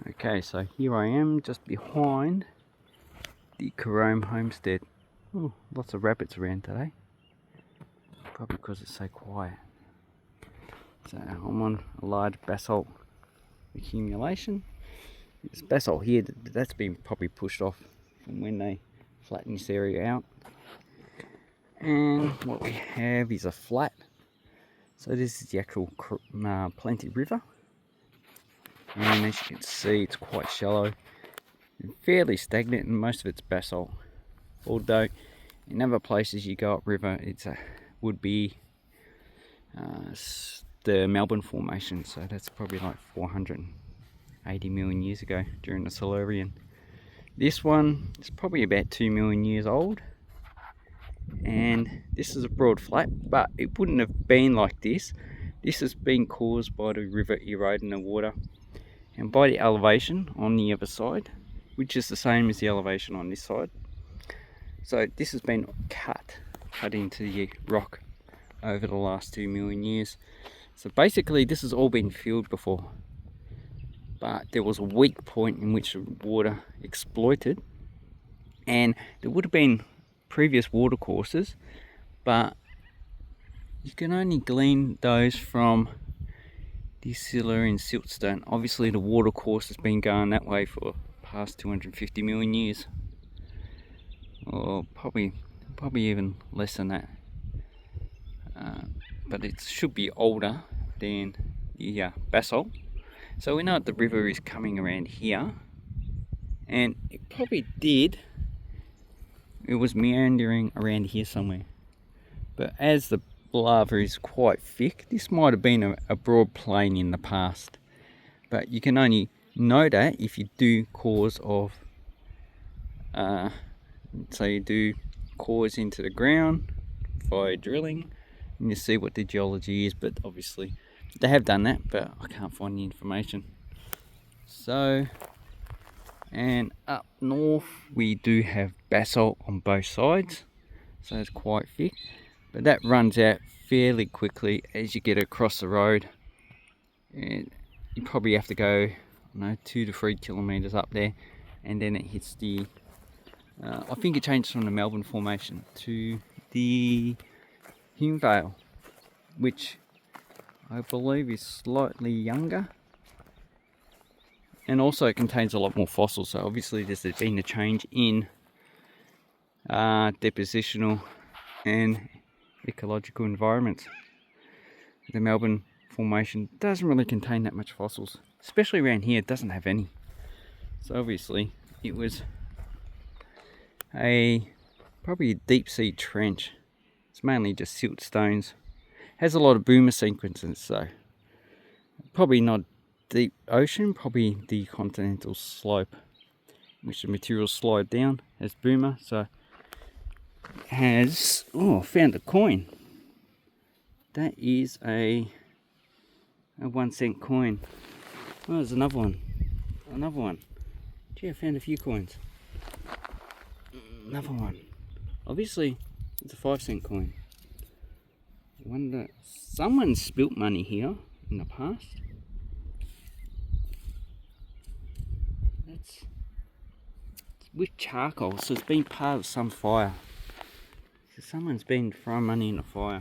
Okay, so here I am just behind the Carome homestead. Oh, lots of rabbits around today. Probably because it's so quiet. So I'm on a large basalt accumulation. This basalt here, that's been probably pushed off from when they flattened this area out. And what we have is a flat. So this is the actual Plenty River. And as you can see, it's quite shallow and fairly stagnant, and most of it's basalt. Although in other places you go upriver, it's would be the Melbourne Formation. So that's probably like 480 million years ago during the Silurian. This one is probably about 2 million years old, and this is a broad flat, but it wouldn't have been like this. This has been caused by the river eroding the water and by the elevation on the other side, which is the same as the elevation on this side. So this has been cut into the rock over the last 2 million years. So basically this has all been filled before, but there was a weak point in which the water exploited, and there would have been previous water courses, but you can only glean those from the Silurian siltstone. Obviously the water course has been going that way for the past 250 million years, or probably even less than that, but it should be older than the basalt. So we know that the river is coming around here, and it probably did, it was meandering around here somewhere, but as the lava is quite thick, this might have been a broad plain in the past, but you can only know that if you do cores of so you do cores into the ground via drilling, and you see what the geology is. But obviously they have done that, but I can't find the information. So, and up north we do have basalt on both sides, so it's quite thick, but that runs out fairly quickly as you get across the road, and you probably have to go 2 to 3 kilometers up there, and then it hits the I think it changes from the Melbourne Formation to the Hume Vale, which I believe is slightly younger, and also it contains a lot more fossils. So obviously there's been a change in depositional and ecological environments. The Melbourne Formation doesn't really contain that much fossils, especially around here. It doesn't have any. So obviously it was probably a deep sea trench. It's mainly just siltstones. Has a lot of boomer sequences, so probably not deep ocean, probably the continental slope, which the materials slide down as boomer. So it has, found a coin. That is a 1 cent coin. Oh, there's another one. Gee, I found a few coins. Another one. Obviously it's a 5 cent coin. I wonder, someone spilt money here in the past. It's with charcoal, so it's been part of some fire. So someone's been throwing money in the fire.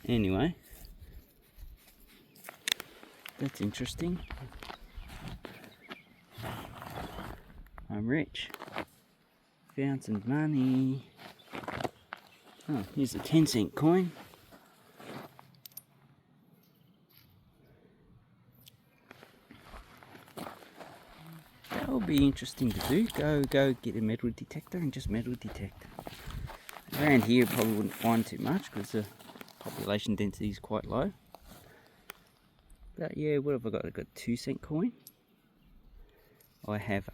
Anyway, that's interesting. I'm rich. Found some money. Oh, here's a 10 cent coin. That will be interesting to do. Go get a metal detector and just metal detect. Around here you probably wouldn't find too much because the population density is quite low. But yeah, what have I got? I've got a 2 cent coin. I have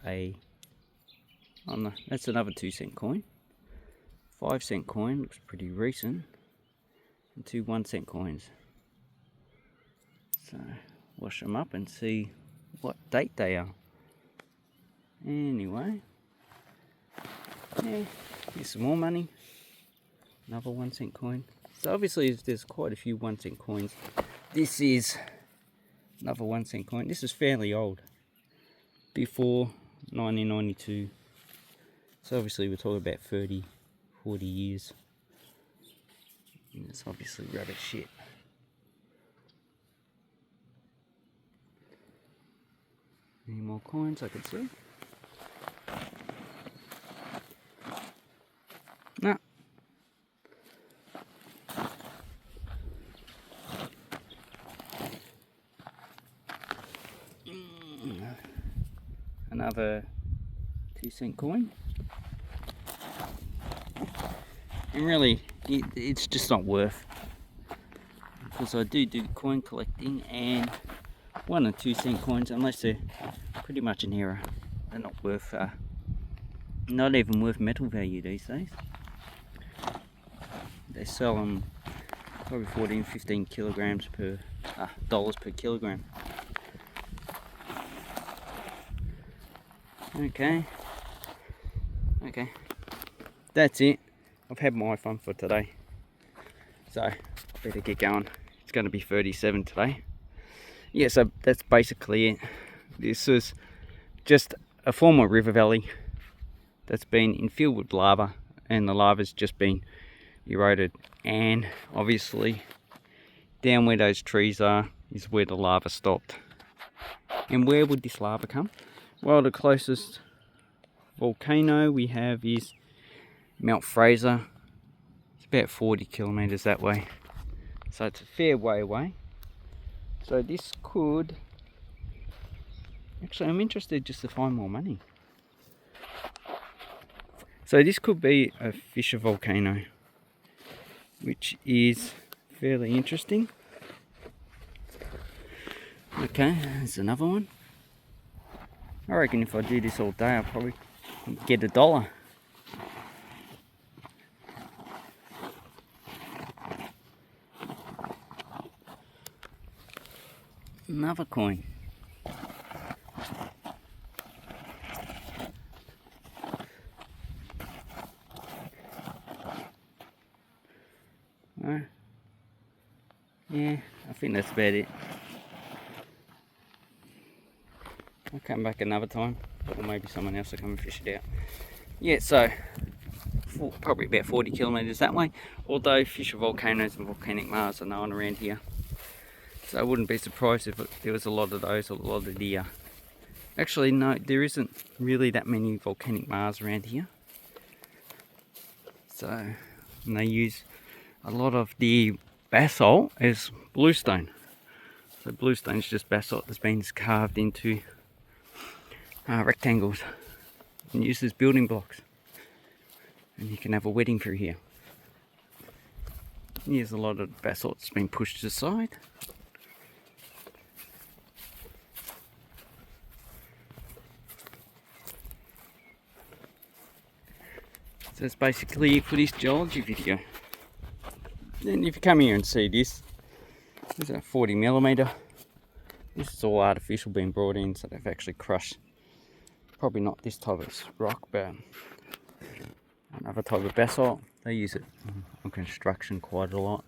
that's another 2 cent coin. 5 cent coin, looks pretty recent. And 2 1 cent coins. So wash them up and see what date they are. Anyway, yeah, here's some more money. Another 1 cent coin. So obviously there's quite a few 1 cent coins. This is Another 1 cent coin. This is fairly old. Before 1992. So obviously we're talking about 30, 40 years. And it's obviously rubbish shit. Any more coins I can see? No. Another 2 cent coin. And really, it's just not worth. Because I do coin collecting, and 1 and 2 cent coins, unless they're pretty much an error, they're not worth, not even worth metal value these days. They sell them probably 14, 15 kilograms per, dollars per kilogram. Okay, that's it. I've had my fun for today, so I better get going. It's going to be 37 today. Yeah, so that's basically it. This is just a former river valley that's been infilled with lava, and the lava's just been eroded, and obviously down where those trees are is where the lava stopped. And where would this lava come? Well, the closest volcano we have is Mount Fraser. It's about 40 kilometers that way, so it's a fair way away. So this could, actually I'm interested just to find more money. So this could be a fissure volcano, which is fairly interesting. Okay, there's another one. I reckon if I do this all day, I'll probably get $1. Another coin. Yeah, I think that's about it. I'll come back another time, or maybe someone else will come and fish it out. Yeah, so probably about 40 kilometers that way, although fissure volcanoes and volcanic Mars are known around here. So I wouldn't be surprised if there was a lot of those, or a lot of the... Actually, no, there isn't really that many volcanic Mars around here. So, and they use a lot of the basalt as bluestone. So bluestone is just basalt that's been carved into rectangles and used as building blocks. And you can have a wedding through here. Here's a lot of basalt that's been pushed to the side. So that's basically it for this geology video. Then if you come here and see this is a 40mm. This is all artificial being brought in, so they've actually crushed, probably not this type of rock, but another type of basalt. They use it on construction quite a lot.